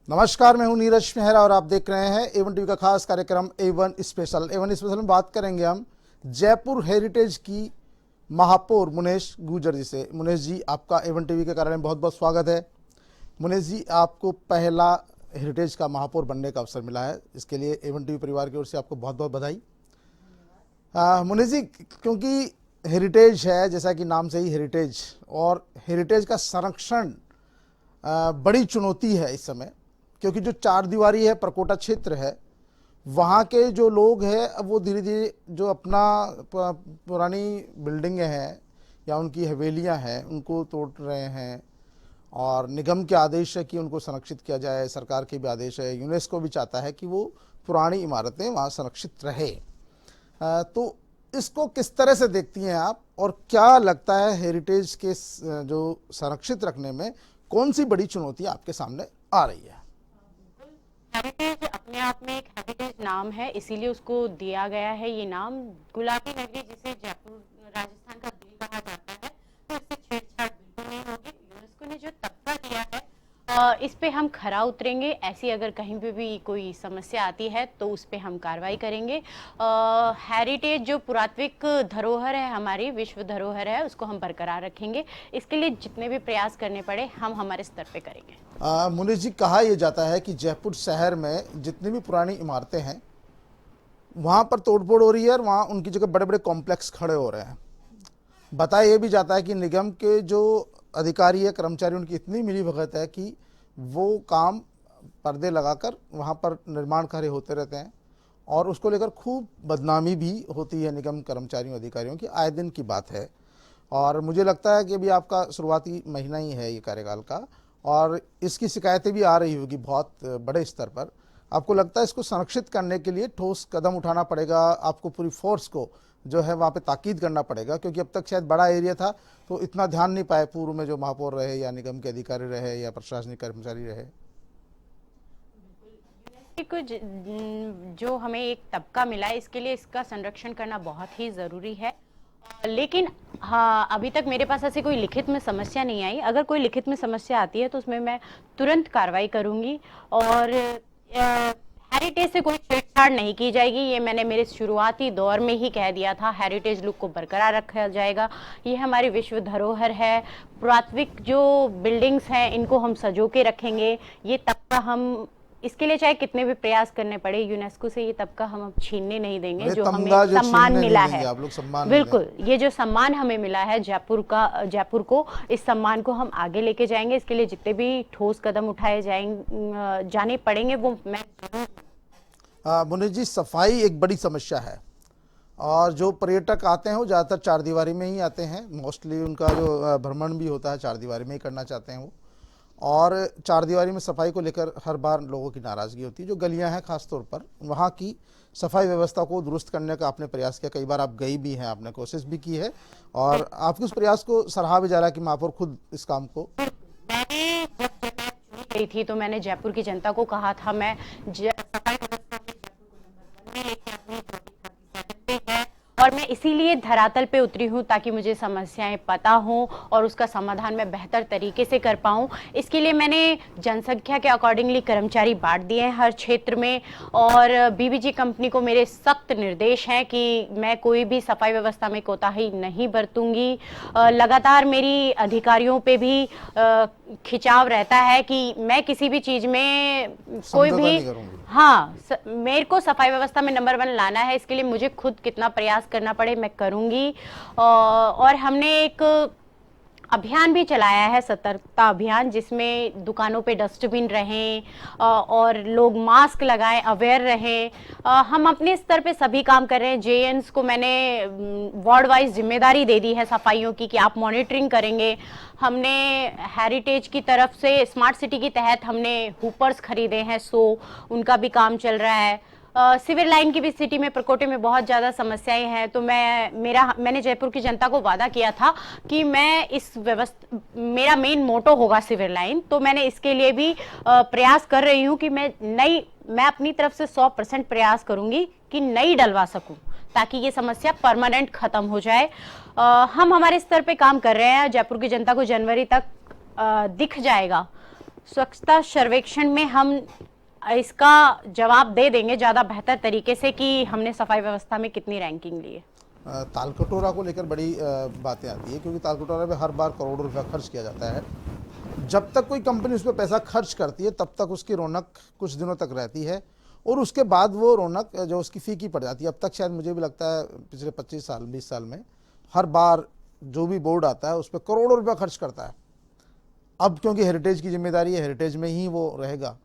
नमस्कार, मैं हूं नीरज मेहरा और आप देख रहे हैं एवन टीवी का खास कार्यक्रम एवन स्पेशल। एवन स्पेशल में बात करेंगे हम जयपुर हेरिटेज की महापौर मुनेश गुर्जर जी से। मुनेश जी, आपका एवन टीवी के कार्यालय में बहुत बहुत स्वागत है। मुनेश जी, आपको पहला हेरिटेज का महापौर बनने का अवसर मिला है, इसके लिए एवन टीवी परिवार की ओर से आपको बहुत बहुत बधाई। मुनीष जी, क्योंकि हेरिटेज है, जैसा कि नाम से ही हेरिटेज, और हेरिटेज का संरक्षण बड़ी चुनौती है इस समय, क्योंकि जो चार दीवारी है, परकोटा क्षेत्र है, वहाँ के जो लोग हैं अब वो धीरे धीरे जो अपना पुरानी बिल्डिंगें हैं या उनकी हवेलियाँ हैं उनको तोड़ रहे हैं, और निगम के आदेश है कि उनको संरक्षित किया जाए, सरकार के भी आदेश है, यूनेस्को भी चाहता है कि वो पुरानी इमारतें वहाँ संरक्षित रहे। तो इसको किस तरह से देखती हैं आप, और क्या लगता है हेरिटेज के जो संरक्षित रखने में कौन सी बड़ी चुनौती आपके सामने आ रही है? हेरिटेज अपने आप में एक हेरिटेज नाम है, इसीलिए उसको दिया गया है ये नाम। गुलाबी नगरी, जिसे जयपुर राजस्थान का दिल कहा जाता है, तो इससे छेड़छाड़ बिल्कुल नहीं होगी। यूनेस्को ने जो तबका दिया है, इस पे हम खरा उतरेंगे। ऐसी अगर कहीं पे भी कोई समस्या आती है तो उस पे हम कार्रवाई करेंगे। हेरिटेज जो पुरातत्विक धरोहर है, हमारी विश्व धरोहर है, उसको हम बरकरार रखेंगे। इसके लिए जितने भी प्रयास करने पड़े हम हमारे स्तर पे करेंगे। मुनीष जी, कहा यह जाता है कि जयपुर शहर में जितनी भी पुरानी इमारतें हैं वहाँ पर तोड़फोड़ हो रही है और वहाँ उनकी जगह बड़े बड़े कॉम्प्लेक्स खड़े हो रहे हैं। बताया यह भी जाता है कि निगम के जो अधिकारी है, कर्मचारी, उनकी इतनी मिलीभगत है कि वो काम पर्दे लगाकर वहाँ पर निर्माण कार्य होते रहते हैं, और उसको लेकर खूब बदनामी भी होती है निगम कर्मचारियों अधिकारियों की। आए दिन की बात है, और मुझे लगता है कि अभी आपका शुरुआती महीना ही है ये कार्यकाल का, और इसकी शिकायतें भी आ रही होगी बहुत बड़े स्तर पर। आपको लगता है इसको संरक्षित करने के लिए ठोस कदम उठाना पड़ेगा, आपको पूरी फोर्स को जो है वहाँ पे ताकीद करना पड़ेगा, क्योंकि अब तक शायद बड़ा एरिया था तो इतना ध्यान नहीं पाए पूर्व में जो महापौर रहे या निगम के अधिकारी रहे या प्रशासनिक कर्मचारी रहे। जो हमें एक तबका मिला है, इसके लिए इसका संरक्षण करना बहुत ही ज़रूरी है। लेकिन हाँ, अभी तक मेरे पास ऐसी कोई लिखित में समस्या नहीं आई। अगर कोई लिखित में समस्या आती है तो उसमें मैं तुरंत कार्रवाई करूंगी, और हेरिटेज से कोई छेड़छाड़ नहीं की जाएगी। ये मैंने मेरे शुरुआती दौर में ही कह दिया था। हेरिटेज लुक को बरकरार रखा जाएगा। ये हमारी विश्व धरोहर है। पुरातत्विक जो बिल्डिंग्स हैं इनको हम सजो के रखेंगे। ये तबका हम, इसके लिए चाहे कितने भी प्रयास करने पड़े, यूनेस्को से ये तबका हम अब छीनने नहीं देंगे। जो हमें सम्मान मिला है, आप लोग सम्मान बिल्कुल, ये जो सम्मान हमें मिला है जयपुर को, इस सम्मान को हम आगे लेके जाएंगे। इसके लिए जितने भी ठोस कदम उठाए जाने पड़ेंगे वो मैं मुनीष जी, सफाई एक बड़ी समस्या है, और जो पर्यटक आते हैं वो ज़्यादातर चार दीवारी में ही आते हैं। मोस्टली उनका जो भ्रमण भी होता है चार दीवारी में ही करना चाहते हैं वो, और चार दीवारी में सफाई को लेकर हर बार लोगों की नाराज़गी होती है। जो गलियां हैं खास तौर पर, वहाँ की सफाई व्यवस्था को दुरुस्त करने का आपने प्रयास किया, कई बार आप गई भी हैं, आपने कोशिश भी की है, और आपके उस प्रयास को सराहा भी जा रहा है कि महापौर खुद इस काम को। मैंने जब चुनी गई थी तो मैंने जयपुर की जनता को कहा था, मैं सफाई व्यवस्था में जयपुर को नंबर 1 में लेके आऊंगी, 37 पे है। और मैं इसीलिए धरातल पे उतरी हूँ ताकि मुझे समस्याएं पता हों और उसका समाधान मैं बेहतर तरीके से कर पाऊँ। इसके लिए मैंने जनसंख्या के अकॉर्डिंगली कर्मचारी बांट दिए हैं हर क्षेत्र में, और बीबीजी कंपनी को मेरे सख्त निर्देश हैं कि मैं कोई भी सफाई व्यवस्था में कोताही नहीं बरतूंगी। लगातार मेरी अधिकारियों पे भी खिंचाव रहता है कि मैं किसी भी चीज़ में कोई भी, हाँ, मेरे को सफाई व्यवस्था में नंबर 1 लाना है। इसके लिए मुझे खुद कितना प्रयास करना पड़े मैं करूंगी। और हमने एक अभियान भी चलाया है, सतर्कता अभियान, जिसमें दुकानों पे डस्टबिन रहें और लोग मास्क लगाएं, अवेयर रहें। हम अपने स्तर पे सभी काम कर रहे हैं। जेएन्स को मैंने वार्ड वाइज जिम्मेदारी दे दी है सफाइयों की कि आप मॉनिटरिंग करेंगे। हमने हेरिटेज की तरफ से स्मार्ट सिटी के तहत हमने हुपर्स खरीदे हैं, 100, उनका भी काम चल रहा है। सिविल लाइन की भी सिटी में, प्रकोटे में बहुत ज़्यादा समस्याएं हैं। तो मैंने जयपुर की जनता को वादा किया था कि मैं इस व्यवस्था, मेरा मेन मोटो होगा सिविल लाइन, तो मैंने इसके लिए भी प्रयास कर रही हूँ कि मैं अपनी तरफ से 100% प्रयास करूँगी कि नई डलवा सकूँ, ताकि ये समस्या परमानेंट खत्म हो जाए। हम हमारे स्तर पे काम कर रहे हैं। जयपुर की जनता को जनवरी तक दिख जाएगा स्वच्छता सर्वेक्षण में हम इसका जवाब दे देंगे ज़्यादा बेहतर तरीके से कि हमने सफाई व्यवस्था में कितनी रैंकिंग ली है। तालकटोरा को लेकर बड़ी बातें आती है, क्योंकि तालकटोरा में हर बार करोड़ों रुपया खर्च किया जाता है। जब तक कोई कंपनी उस पर पैसा खर्च करती है तब तक उसकी रौनक कुछ दिनों तक रहती है, और उसके बाद वो रौनक जो उसकी फीकी पड़ जाती है। अब तक शायद मुझे भी लगता है पिछले 25 साल 20 साल में हर बार जो भी बोर्ड आता है उस पर करोड़ों रुपया खर्च करता है। अब क्योंकि हेरिटेज की जिम्मेदारी है, हेरिटेज में ही वो रहेगा,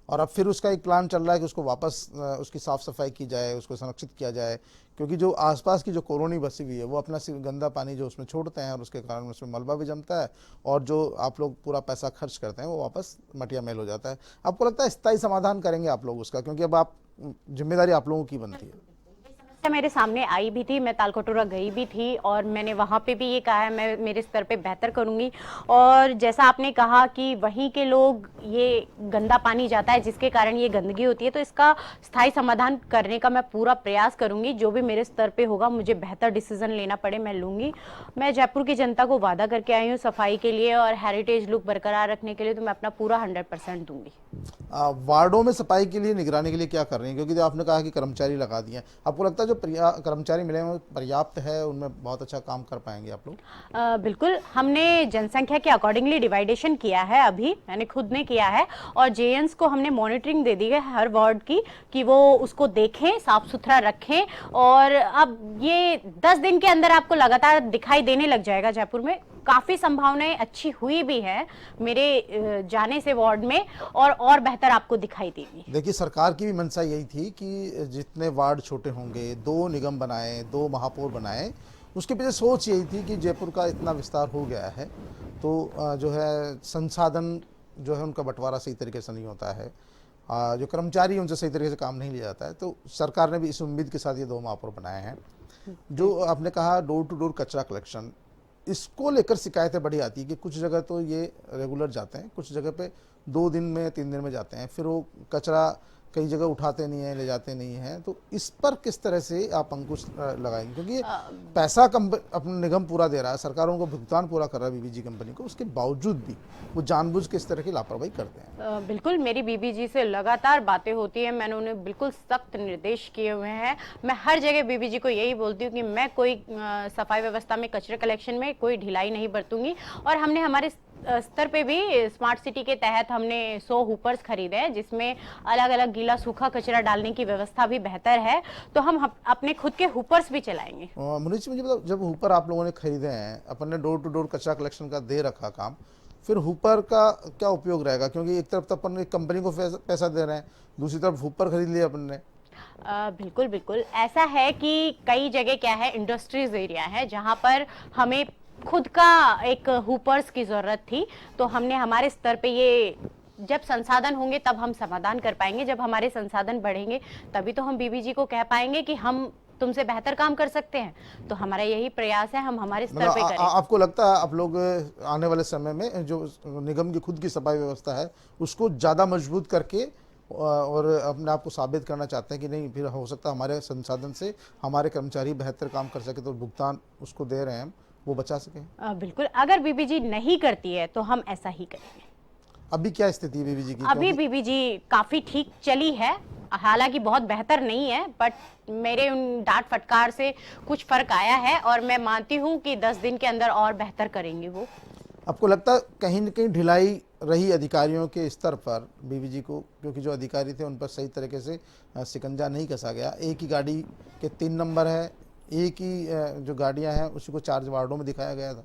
और अब फिर उसका एक प्लान चल रहा है कि उसको वापस उसकी साफ़ सफाई की जाए, उसको संरक्षित किया जाए, क्योंकि जो आसपास की जो कॉलोनी बसी हुई है वो अपना गंदा पानी जो उसमें छोड़ते हैं और उसके कारण उसमें मलबा भी जमता है, और जो आप लोग पूरा पैसा खर्च करते हैं वो वापस मटिया मेल हो जाता है। आपको लगता है स्थायी समाधान करेंगे आप लोग उसका, क्योंकि अब आप जिम्मेदारी आप लोगों की बनती है? मेरे सामने आई भी थी, मैं तालकटोरा गई भी थी और मैंने वहाँ पे भी ये कहा है मैं मेरे स्तर पे बेहतर करूँगी। और जैसा आपने कहा कि वहीं के लोग ये गंदा पानी जाता है जिसके कारण ये गंदगी होती है, तो इसका स्थायी समाधान करने का मैं पूरा प्रयास करूँगी। जो भी मेरे स्तर पे होगा, मुझे बेहतर डिसीजन लेना पड़े मैं लूँगी। मैं जयपुर की जनता को वादा करके आई हूँ सफाई के लिए और हेरिटेज लुक बरकरार रखने के लिए, तो मैं अपना पूरा 100% दूंगी। वार्डों में सफाई के लिए, निगरानी के लिए क्या कर रही हैं? क्योंकि जो आपने कहा कि कर्मचारी लगा दिए हैं, आपको लगता है जो कर्मचारी मिले हैं पर्याप्त है, उनमें बहुत अच्छा काम कर पाएंगे आप लोग? बिल्कुल, हमने जनसंख्या के अकॉर्डिंगली डिवाइडेशन किया है, अभी मैंने खुद ने किया है, और जेएन्स को हमने मॉनिटरिंग दे दी है हर वार्ड की कि वो उसको देखें, साफ सुथरा रखें। और अब ये 10 दिन के अंदर आपको लगातार दिखाई देने लग जाएगा। जयपुर में काफ़ी संभावनाएं अच्छी हुई भी है मेरे जाने से वार्ड में, और बेहतर आपको दिखाई देगी। देखिए, सरकार की भी मंशा यही थी कि जितने वार्ड छोटे होंगे 2 निगम बनाए, 2 महापौर बनाए। उसके पीछे सोच यही थी कि जयपुर का इतना विस्तार हो गया है तो जो है संसाधन जो है उनका बंटवारा सही तरीके से नहीं होता है, जो कर्मचारी उनसे सही तरीके से काम नहीं लिया जाता है। तो सरकार ने भी इस उम्मीद के साथ ये 2 महापौर बनाए हैं। जो आपने कहा डोर टू डोर कचरा कलेक्शन, इसको लेकर शिकायतें बड़ी आती है कि कुछ जगह तो ये रेगुलर जाते हैं, कुछ जगह पे 2 दिन में 3 दिन में जाते हैं, फिर वो कचरा कई जगह उठाते नहीं हैं, ले जाते नहीं हैं। तो इस पर किस तरह से आप अंकुश लगाएंगे? क्योंकि पैसा अपना निगम पूरा दे रहा है, सरकारों को भुगतान पूरा कर रहा है बीबीजी कंपनी को, उसके बावजूद भी वो जानबूझ के इस तरह की लापरवाही करते हैं। बिल्कुल, मेरी बीबीजी से लगातार बातें होती है, मैंने उन्हें बिल्कुल सख्त निर्देश किए हुए हैं। मैं हर जगह बीबीजी को यही बोलती हूँ कि मैं कोई सफाई व्यवस्था में, कचरे कलेक्शन में कोई ढिलाई नहीं बरतूंगी। और हमने हमारे स्तर पे भी स्मार्ट सिटी के तहत हमने 100 हुपर्स खरीदे हैं, जिसमें अलग अलग गीला सूखा कचरा डालने की व्यवस्था भी बेहतर है। तो हम अपने खुद के हुपर्स भी चलाएंगे। मुनीष, मुझे बताओ, जब हुपर आप लोगों ने खरीदे हैं, अपने डोर टू डोर कचरा कलेक्शन का दे रखा काम, फिर हुपर का क्या उपयोग रहेगा? क्योंकि एक तरफ तो अपन एक कंपनी को पैसा दे रहे हैं, दूसरी तरफ हुपर खरीद लिया अपन ने। बिल्कुल बिल्कुल, ऐसा है कि कई जगह क्या है, इंडस्ट्रीज एरिया है जहाँ पर हमें खुद का एक हुपर्स की जरूरत थी। तो हमने हमारे स्तर पे ये, जब संसाधन होंगे तब हम समाधान कर पाएंगे, जब हमारे संसाधन बढ़ेंगे तभी तो हम बीबीजी को कह पाएंगे कि हम तुमसे बेहतर काम कर सकते हैं। तो हमारा यही प्रयास है, हम हमारे स्तर पे करें। आपको लगता है आप लोग आने वाले समय में जो निगम की खुद की सफाई व्यवस्था है उसको ज़्यादा मजबूत करके और अपने आप को साबित करना चाहते हैं कि नहीं, फिर हो सकता है हमारे संसाधन से हमारे कर्मचारी बेहतर काम कर सके, तो भुगतान उसको दे रहे हैं वो बचा सके? बिल्कुल, अगर बीबीजी नहीं करती है तो हम ऐसा ही करेंगे। अभी क्या स्थिति है बीबीजी की? अभी बीबीजी काफी ठीक चली है, हालांकि बहुत बेहतर नहीं है, बट मेरे उन डांट फटकार से कुछ फर्क आया है और मैं मानती हूँ कि 10 दिन के अंदर और बेहतर करेंगे वो। आपको लगता है कहीं न कहीं ढिलाई रही अधिकारियों के स्तर पर बीबीजी को, क्योंकि जो अधिकारी थे उन पर सही तरीके से शिकंजा नहीं कसा गया? एक ही गाड़ी के 3 नंबर है, एक ही जो गाड़ियां हैं उसी को 4 वार्डों में दिखाया गया था,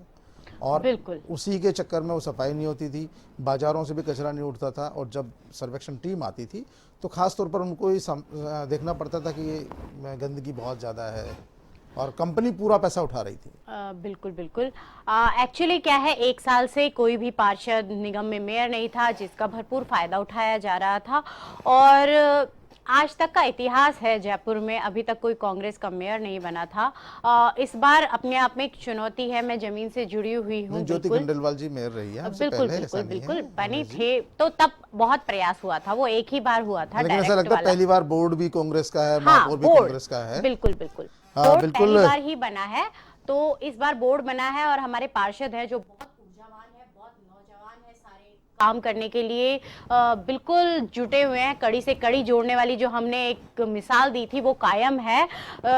और बिल्कुल उसी के चक्कर में वो सफाई नहीं होती थी, बाजारों से भी कचरा नहीं उठता था, और जब सर्वेक्षण टीम आती थी तो खास तौर पर उनको ही देखना पड़ता था कि ये गंदगी बहुत ज़्यादा है, और कंपनी पूरा पैसा उठा रही थी। बिल्कुल बिल्कुल, एक्चुअली क्या है, 1 साल से कोई भी पार्षद निगम में मेयर नहीं था जिसका भरपूर फायदा उठाया जा रहा था। और आज तक का इतिहास है जयपुर में, अभी तक कोई कांग्रेस का मेयर नहीं बना था। इस बार अपने आप में एक चुनौती है, मैं जमीन से जुड़ी हुई हूँ। ज्योति खंडेलवाल जी मेयर रही है, बिल्कुल बिल्कुल बिल्कुल बनी थे, तो तब बहुत प्रयास हुआ था, वो एक ही बार हुआ था। लेकिन ऐसा लगता है पहली बार बोर्ड भी कांग्रेस का है, हाँ, महापौर भी कांग्रेस का है। बिल्कुल बिल्कुल, बिल्कुल पहली बार ही बना है, तो इस बार बोर्ड बना है और हमारे पार्षद है जो बहुत ऊर्जावान है, बहुत नौजवान है, सारे काम करने के लिए बिल्कुल जुटे हुए हैं। कड़ी से कड़ी जोड़ने वाली जो हमने एक मिसाल दी थी वो कायम है।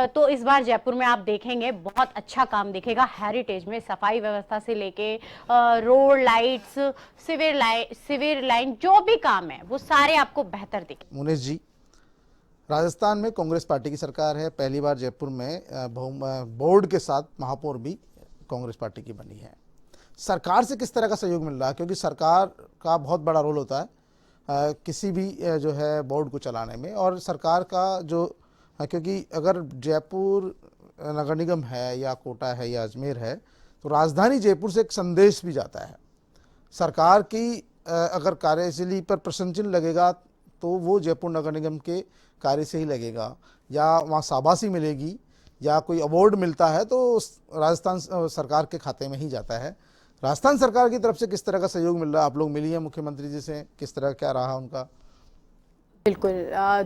तो इस बार जयपुर में आप देखेंगे बहुत अच्छा काम दिखेगा। हेरिटेज में सफाई व्यवस्था से लेके रोड लाइट्स, सिविर लाइन जो भी काम है वो सारे आपको बेहतर दिखे। मुनेश जी, राजस्थान में कांग्रेस पार्टी की सरकार है। पहली बार जयपुर में बोर्ड के साथ महापौर भी कांग्रेस पार्टी की बनी है। सरकार से किस तरह का सहयोग मिल रहा है? क्योंकि सरकार का बहुत बड़ा रोल होता है किसी भी जो है बोर्ड को चलाने में, और सरकार का जो क्योंकि अगर जयपुर नगर निगम है या कोटा है या अजमेर है तो राजधानी जयपुर से एक संदेश भी जाता है। सरकार की अगर कार्यशैली पर प्रश्न चिन्ह लगेगा तो वो जयपुर नगर निगम के कार्य से ही लगेगा, या वहाँ शाबाशी मिलेगी या कोई अवार्ड मिलता है तो राजस्थान सरकार के खाते में ही जाता है। राजस्थान सरकार की तरफ से किस तरह का सहयोग मिल रहा है? आप लोग मिली हैं मुख्यमंत्री जी से, किस तरह क्या रहा उनका? बिल्कुल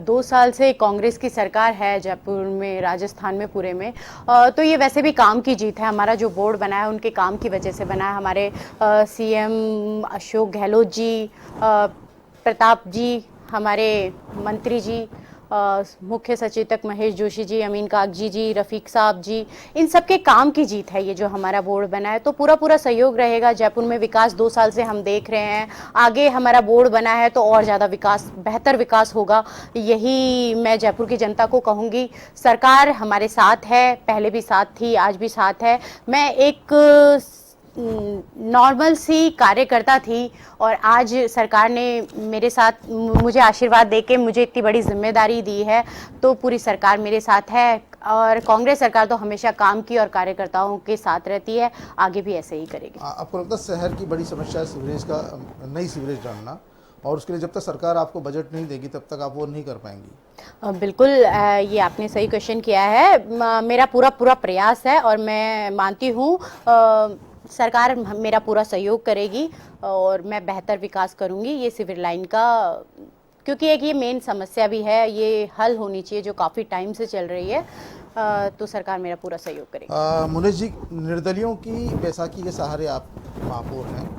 2 साल से कांग्रेस की सरकार है जयपुर में, राजस्थान में पूरे में। तो ये वैसे भी काम की जीत है। हमारा जो बोर्ड बना है उनके काम की वजह से बना है। हमारे सीएम अशोक गहलोत जी, प्रताप जी, हमारे मंत्री जी, मुख्य सचेतक महेश जोशी जी, अमीन कागजी जी, रफीक साहब जी, इन सब के काम की जीत है ये जो हमारा बोर्ड बना है। तो पूरा सहयोग रहेगा। जयपुर में विकास 2 साल से हम देख रहे हैं। आगे हमारा बोर्ड बना है तो और ज़्यादा विकास, बेहतर विकास होगा। यही मैं जयपुर की जनता को कहूँगी। सरकार हमारे साथ है, पहले भी साथ थी, आज भी साथ है। मैं एक नॉर्मल सी कार्यकर्ता थी और आज सरकार ने मेरे साथ, मुझे आशीर्वाद देके मुझे इतनी बड़ी जिम्मेदारी दी है, तो पूरी सरकार मेरे साथ है। और कांग्रेस सरकार तो हमेशा काम की और कार्यकर्ताओं के साथ रहती है, आगे भी ऐसे ही करेगी। आपको लगता है शहर की बड़ी समस्या है सीवरेज का, नई सीवरेज डालना, और उसके लिए जब तक सरकार आपको बजट नहीं देगी तब तक आप वो नहीं कर पाएंगी? बिल्कुल, ये आपने सही क्वेश्चन किया है। मेरा पूरा प्रयास है और मैं मानती हूँ सरकार मेरा पूरा सहयोग करेगी और मैं बेहतर विकास करूंगी। ये सिविल लाइन का, क्योंकि एक ये मेन समस्या भी है, ये हल होनी चाहिए जो काफ़ी टाइम से चल रही है। तो सरकार मेरा पूरा सहयोग करेगी। मुनेश जी, निर्दलियों की बैसाखी के सहारे आप महापौर हैं,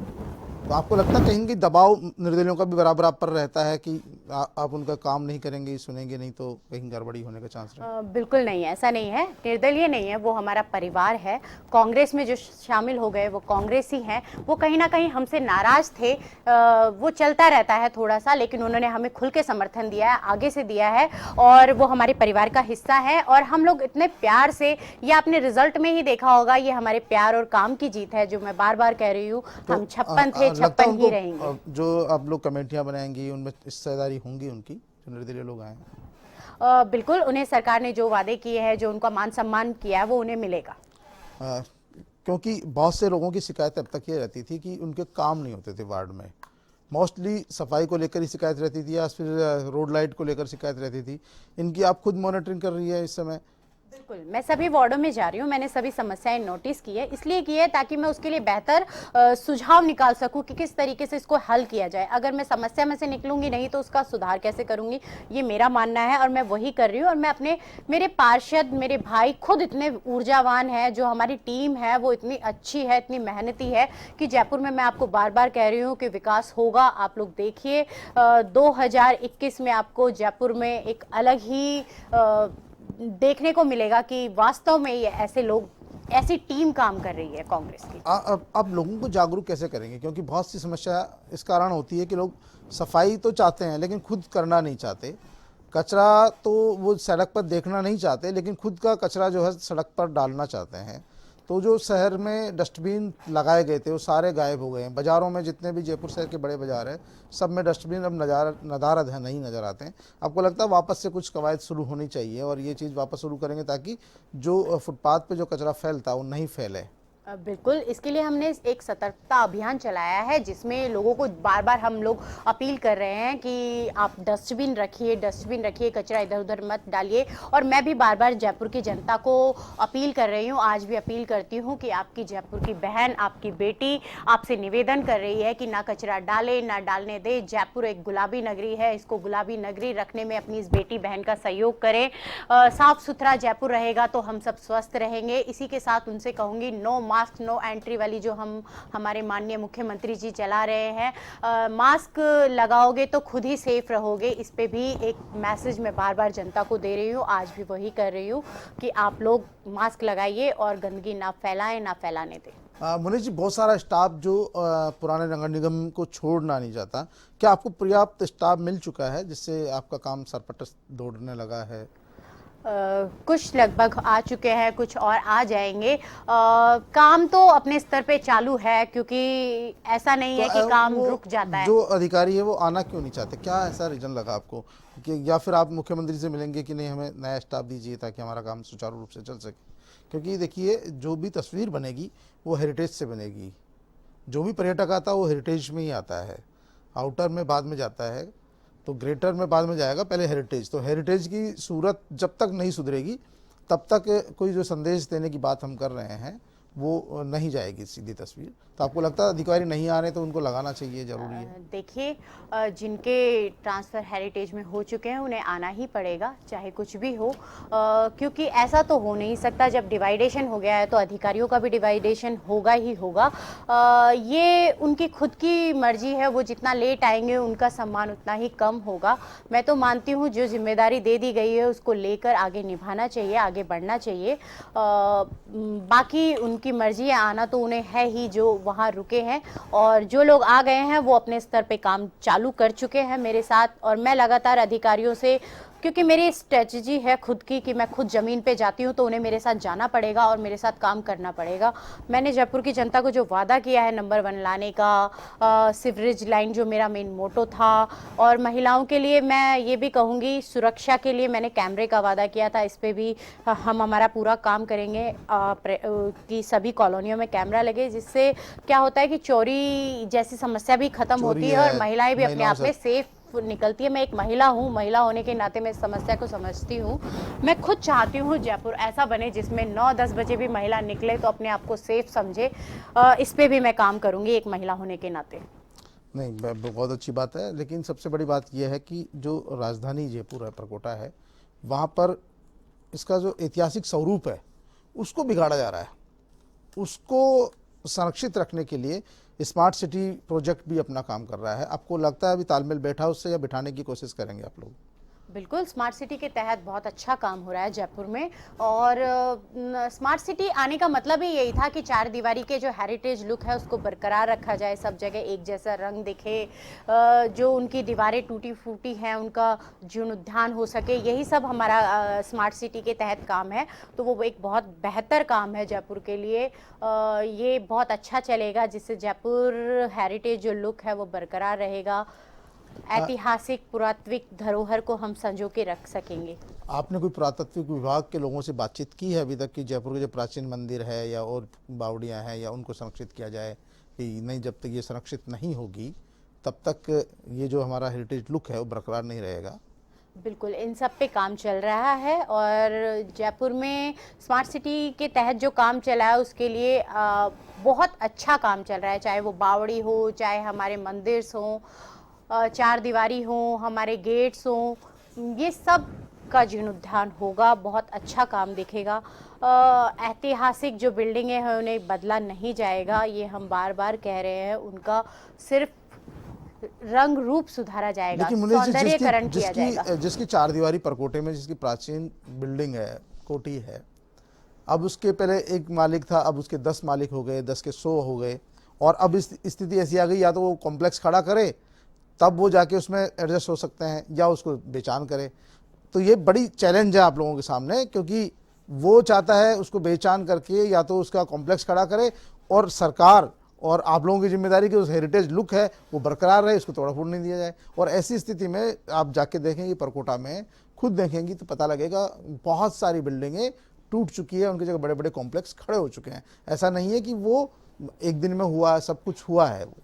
तो आपको लगता है कहीं कि दबाव निर्दलियों का भी बराबर आप पर रहता है कि आप उनका काम नहीं करेंगे, सुनेंगे नहीं तो कहीं गड़बड़ी होने का चांस रहे? बिल्कुल नहीं है, ऐसा नहीं है। निर्दलीय नहीं है, वो हमारा परिवार है। कांग्रेस में जो शामिल हो गए वो कांग्रेसी हैं। वो कहीं ना कहीं हमसे नाराज थे। वो चलता रहता है थोड़ा सा, लेकिन उन्होंने हमें खुल के समर्थन दिया है, आगे से दिया है, और वो हमारे परिवार का हिस्सा है। और हम लोग इतने प्यार से, ये आपने रिजल्ट में ही देखा होगा, ये हमारे प्यार और काम की जीत है, जो मैं बार बार कह रही हूँ। हम 56 थे, 56 ही रहेंगे। जो आप लोग कमेटियां बनाएंगी उनमें हिस्सेदारी होंगी उनकी, जो निर्दलीय लोग आए हैं? बिल्कुल, उन्हें सरकार ने जो वादे किए हैं, जो उनका मान सम्मान किया है, वो उन्हें मिलेगा। क्योंकि बहुत से लोगों की शिकायत अब तक ये रहती थी कि उनके काम नहीं होते थे वार्ड में। मोस्टली सफाई को लेकर ही शिकायत रहती थी या फिर रोड लाइट को लेकर शिकायत रहती थी। इनकी आप खुद मॉनिटरिंग कर रही है इस समय? बिल्कुल, मैं सभी वार्डों में जा रही हूँ। मैंने सभी समस्याएं नोटिस की है, इसलिए की है ताकि मैं उसके लिए बेहतर सुझाव निकाल सकूं कि किस तरीके से इसको हल किया जाए। अगर मैं समस्या में से निकलूंगी नहीं तो उसका सुधार कैसे करूंगी, ये मेरा मानना है और मैं वही कर रही हूँ। और मैं मेरे पार्षद, मेरे भाई खुद इतने ऊर्जावान है, जो हमारी टीम है वो इतनी अच्छी है, इतनी मेहनती है कि जयपुर में मैं आपको बार बार कह रही हूँ कि विकास होगा। आप लोग देखिए 2021 में आपको जयपुर में एक अलग ही देखने को मिलेगा कि वास्तव में ये ऐसे लोग, ऐसी टीम काम कर रही है कांग्रेस की। आप लोगों को जागरूक कैसे करेंगे? क्योंकि बहुत सी समस्या इस कारण होती है कि लोग सफाई तो चाहते हैं लेकिन खुद करना नहीं चाहते। कचरा तो वो सड़क पर देखना नहीं चाहते लेकिन खुद का कचरा जो है सड़क पर डालना चाहते हैं। तो जो शहर में डस्टबिन लगाए गए थे वो सारे गायब हो गए हैं। बाज़ारों में जितने भी जयपुर शहर के बड़े बाज़ार हैं सब में डस्टबिन अब नदारद है, नहीं नज़र आते हैं। आपको लगता है वापस से कुछ कवायद शुरू होनी चाहिए और ये चीज़ वापस शुरू करेंगे ताकि जो फुटपाथ पे जो कचरा फैलता वो नहीं फैले? बिल्कुल, इसके लिए हमने एक सतर्कता अभियान चलाया है जिसमें लोगों को बार बार हम लोग अपील कर रहे हैं कि आप डस्टबिन रखिए, कचरा इधर उधर मत डालिए। और मैं भी बार बार जयपुर की जनता को अपील कर रही हूँ, आज भी अपील करती हूँ कि आपकी जयपुर की बहन, आपकी बेटी आपसे निवेदन कर रही है कि ना कचरा डाले, ना डालने दे। जयपुर एक गुलाबी नगरी है, इसको गुलाबी नगरी रखने में अपनी इस बेटी बहन का सहयोग करें। साफ सुथरा जयपुर रहेगा तो हम सब स्वस्थ रहेंगे। इसी के साथ उनसे कहूँगी, नो मास्क नो एंट्री वाली जो हमारे माननीय मुख्यमंत्री जी चला रहे हैं, मास्क लगाओगे तो खुद ही सेफ रहोगे, इस पे भी एक मैसेज मैं बार बार जनता को दे रही हूँ, आज भी वही कर रही हूँ कि आप लोग मास्क लगाइए और गंदगी ना फैलाएं, ना फैलाने दें। मुनीष जी, बहुत सारा स्टाफ जो पुराने नगर निगम को छोड़ना नहीं चाहता, क्या आपको पर्याप्त स्टाफ मिल चुका है जिससे आपका काम सरपट दौड़ने लगा है? कुछ लगभग आ चुके हैं, कुछ और आ जाएंगे। काम तो अपने स्तर पे चालू है, क्योंकि ऐसा नहीं है कि काम रुक जाता है। जो अधिकारी है वो आना क्यों नहीं चाहते, क्या ऐसा रीजन लगा आपको? कि या फिर आप मुख्यमंत्री से मिलेंगे कि नहीं हमें नया स्टाफ दीजिए ताकि हमारा काम सुचारू रूप से चल सके? क्योंकि देखिए, जो भी तस्वीर बनेगी वो हेरिटेज से बनेगी। जो भी पर्यटक आता है वो हेरिटेज में ही आता है, आउटर में बाद में जाता है, तो ग्रेटर में बाद में जाएगा, पहले हेरिटेज। तो हेरिटेज की सूरत जब तक नहीं सुधरेगी तब तक कोई जो संदेश देने की बात हम कर रहे हैं वो नहीं जाएगी सीधी तस्वीर। तो आपको लगता है अधिकारी नहीं आ रहे तो उनको लगाना चाहिए, जरूरी है? देखिए, जिनके ट्रांसफ़र हेरिटेज में हो चुके हैं उन्हें आना ही पड़ेगा, चाहे कुछ भी हो, क्योंकि ऐसा तो हो नहीं सकता, जब डिवाइडेशन हो गया है तो अधिकारियों का भी डिवाइडेशन होगा ही होगा। ये उनकी खुद की मर्जी है, वो जितना लेट आएंगे उनका सम्मान उतना ही कम होगा। मैं तो मानती हूँ जो जिम्मेदारी दे दी गई है उसको लेकर आगे निभाना चाहिए, आगे बढ़ना चाहिए। बाकी उनकी मर्जी है, आना तो उन्हें है ही जो वहाँ रुके हैं, और जो लोग आ गए हैं वो अपने स्तर पे काम चालू कर चुके हैं मेरे साथ। और मैं लगातार अधिकारियों से, क्योंकि मेरी स्ट्रेटजी है खुद की कि मैं खुद ज़मीन पे जाती हूँ, तो उन्हें मेरे साथ जाना पड़ेगा और मेरे साथ काम करना पड़ेगा। मैंने जयपुर की जनता को जो वादा किया है नंबर 1 लाने का, सीवरेज लाइन जो मेरा मेन मोटो था, और महिलाओं के लिए मैं ये भी कहूँगी, सुरक्षा के लिए मैंने कैमरे का वादा किया था, इस पर भी हम हमारा पूरा काम करेंगे कि सभी कॉलोनियों में कैमरा लगे, जिससे क्या होता है कि चोरी जैसी समस्या भी खत्म होती है और महिलाएं भी अपने आप में सेफ निकलती है। मैं एक महिला हूँ, महिला होने के नाते मैं इस समस्या को समझती हूँ। मैं खुद चाहती हूँ जयपुर ऐसा बने जिसमें 9-10 बजे भी महिला निकले तो अपने आप को सेफ समझे। इस पे भी मैं काम करूँगी एक महिला होने के नाते। नहीं, बहुत अच्छी बात है, लेकिन सबसे बड़ी बात यह है कि जो राजधानी जयपुर है, परकोटा है, वहाँ पर इसका जो ऐतिहासिक स्वरूप है उसको बिगाड़ा जा रहा है। उसको संरक्षित रखने के लिए स्मार्ट सिटी प्रोजेक्ट भी अपना काम कर रहा है। आपको लगता है अभी तालमेल बैठा उससे, या बिठाने की कोशिश करेंगे आप लोग? बिल्कुल, स्मार्ट सिटी के तहत बहुत अच्छा काम हो रहा है जयपुर में, और स्मार्ट सिटी आने का मतलब ही यही था कि चार दीवारी के जो हेरिटेज लुक है उसको बरकरार रखा जाए, सब जगह एक जैसा रंग दिखे, जो उनकी दीवारें टूटी फूटी हैं उनका जीर्णोद्धार हो सके, यही सब हमारा स्मार्ट सिटी के तहत काम है। तो वो एक बहुत बेहतर काम है जयपुर के लिए। ये बहुत अच्छा चलेगा, जिससे जयपुर हेरिटेज जो लुक है वो बरकरार रहेगा, ऐतिहासिक पुरातत्विक धरोहर को हम संजो के रख सकेंगे। आपने कोई पुरातत्विक विभाग के लोगों से बातचीत की है अभी तक कि जयपुर के जो प्राचीन मंदिर है या और बावड़ियाँ हैं या उनको संरक्षित किया जाए, कि नहीं, जब तक ये संरक्षित नहीं होगी तब तक ये जो हमारा हेरिटेज लुक है वो बरकरार नहीं रहेगा? बिल्कुल, इन सब पे काम चल रहा है, और जयपुर में स्मार्ट सिटी के तहत जो काम चला है उसके लिए बहुत अच्छा काम चल रहा है, चाहे वो बावड़ी हो, चाहे हमारे मंदिर हों, चार दीवारी हो, हमारे गेट्स हो, ये सब का जीर्णोद्धार होगा, बहुत अच्छा काम दिखेगा। ऐतिहासिक जो बिल्डिंगें हैं उन्हें बदला नहीं जाएगा, ये हम बार बार कह रहे हैं, उनका सिर्फ रंग रूप सुधारा जाएगा, सौंदर्यीकरण किया जाएगा। जिसकी चार दीवारी परकोटे में जिसकी प्राचीन बिल्डिंग है, कोठी है, अब उसके पहले एक मालिक था, अब उसके 10 मालिक हो गए, 10 के 100 हो गए, और अब इस स्थिति ऐसी आ गई, या तो वो कॉम्प्लेक्स खड़ा करे तब वो जाके उसमें एडजस्ट हो सकते हैं, या उसको बेचान करे। तो ये बड़ी चैलेंज है आप लोगों के सामने, क्योंकि वो चाहता है उसको बेचान करके या तो उसका कॉम्प्लेक्स खड़ा करे, और सरकार और आप लोगों की जिम्मेदारी कि उस हेरिटेज लुक है वो बरकरार रहे, उसको तोड़ा फोड़ नहीं दिया जाए। और ऐसी स्थिति में आप जाके देखेंगे परकोटा में, खुद देखेंगी तो पता लगेगा बहुत सारी बिल्डिंगें टूट चुकी है, उनकी जगह बड़े बड़े कॉम्प्लेक्स खड़े हो चुके हैं। ऐसा नहीं है कि वो एक दिन में हुआ, सब कुछ हुआ है वो।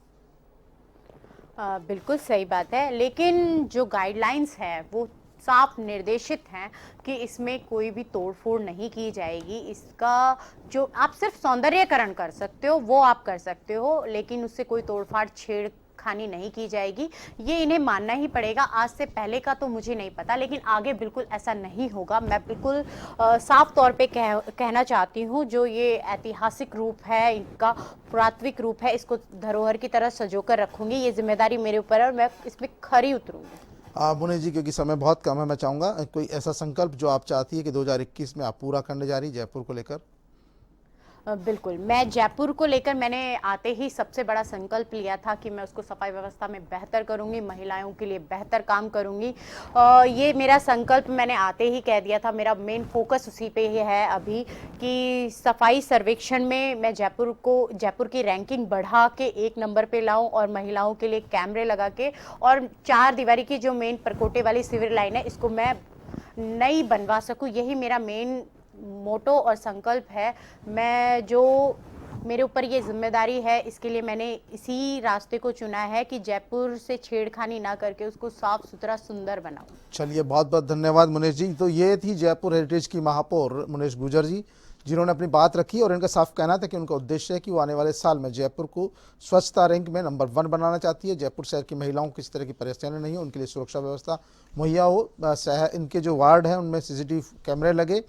बिल्कुल सही बात है, लेकिन जो गाइडलाइंस हैं वो साफ निर्देशित हैं कि इसमें कोई भी तोड़फोड़ नहीं की जाएगी। इसका जो आप सिर्फ सौंदर्यीकरण कर सकते हो वो आप कर सकते हो, लेकिन उससे कोई तोड़फाड़ छेड़खानी नहीं की जाएगी, ये इन्हें मानना ही पड़ेगा। आज से पहले का तो मुझे नहीं पता, लेकिन आगे बिल्कुल ऐसा नहीं होगा। मैं बिल्कुल साफ तौर पे कहना चाहती हूँ, जो ये ऐतिहासिक रूप है, इनका पुरातत्विक रूप है, इसको धरोहर की तरह संजोकर रखूंगी। ये जिम्मेदारी मेरे ऊपर है और मैं इसमें खरी उतरूंगी। मुनेश जी, क्योंकि समय बहुत कम है, मैं चाहूँगा कोई ऐसा संकल्प जो आप चाहती है कि 2021 में आप पूरा करने जा रही जयपुर को लेकर। बिल्कुल, मैं जयपुर को लेकर मैंने आते ही सबसे बड़ा संकल्प लिया था कि मैं उसको सफाई व्यवस्था में बेहतर करूंगी, महिलाओं के लिए बेहतर काम करूंगी। ये मेरा संकल्प मैंने आते ही कह दिया था। मेरा मेन फोकस उसी पे ही है अभी कि सफाई सर्वेक्षण में मैं जयपुर की रैंकिंग बढ़ा के 1 नंबर पे लाऊं और महिलाओं के लिए कैमरे लगा के, और 4 दीवारी की जो मेन परकोटे वाली सिविल लाइन है इसको मैं नई बनवा सकूं। यही मेरा मेन मोटो और संकल्प है। मैं जो मेरे ऊपर ये जिम्मेदारी है, इसके लिए मैंने इसी रास्ते को चुना है कि जयपुर से छेड़खानी ना करके उसको साफ सुथरा सुंदर बनाऊं। चलिए, बहुत बहुत धन्यवाद मुनेश जी। तो ये थी जयपुर हेरिटेज की महापौर मुनेश गुर्जर जी, जिन्होंने अपनी बात रखी और इनका साफ कहना था कि उनका उद्देश्य है कि वो आने वाले साल में जयपुर को स्वच्छता रैंक में नंबर 1 बनाना चाहती है। जयपुर शहर की महिलाओं को किसी तरह की परेशानी नहीं हो, उनके लिए सुरक्षा व्यवस्था मुहैया हो, इनके जो वार्ड हैं उनमें CCTV कैमरे लगे,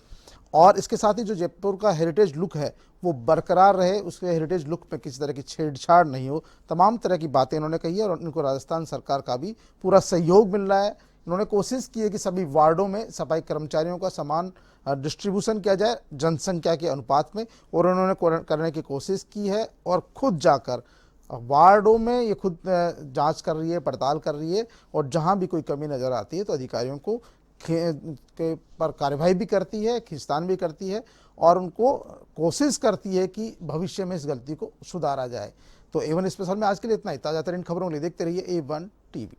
और इसके साथ ही जो जयपुर का हेरिटेज लुक है वो बरकरार रहे, उसके हेरिटेज लुक में किसी तरह की छेड़छाड़ नहीं हो। तमाम तरह की बातें इन्होंने कही है और इनको राजस्थान सरकार का भी पूरा सहयोग मिल रहा है। इन्होंने कोशिश की है कि सभी वार्डों में सफाई कर्मचारियों का समान डिस्ट्रीब्यूशन किया जाए जनसंख्या के अनुपात में, और उन्होंने करने की कोशिश की है और खुद जाकर वार्डों में ये खुद जांच कर रही है, पड़ताल कर रही है, और जहां भी कोई कमी नज़र आती है तो अधिकारियों को के पर कार्रवाई भी करती है, खींचतान भी करती है, और उनको कोशिश करती है कि भविष्य में इस गलती को सुधारा जाए। तो A1 स्पेशल में आज के लिए इतना ही। ताज़ा तरीन खबरों के लिए देखते रहिए A1 TV।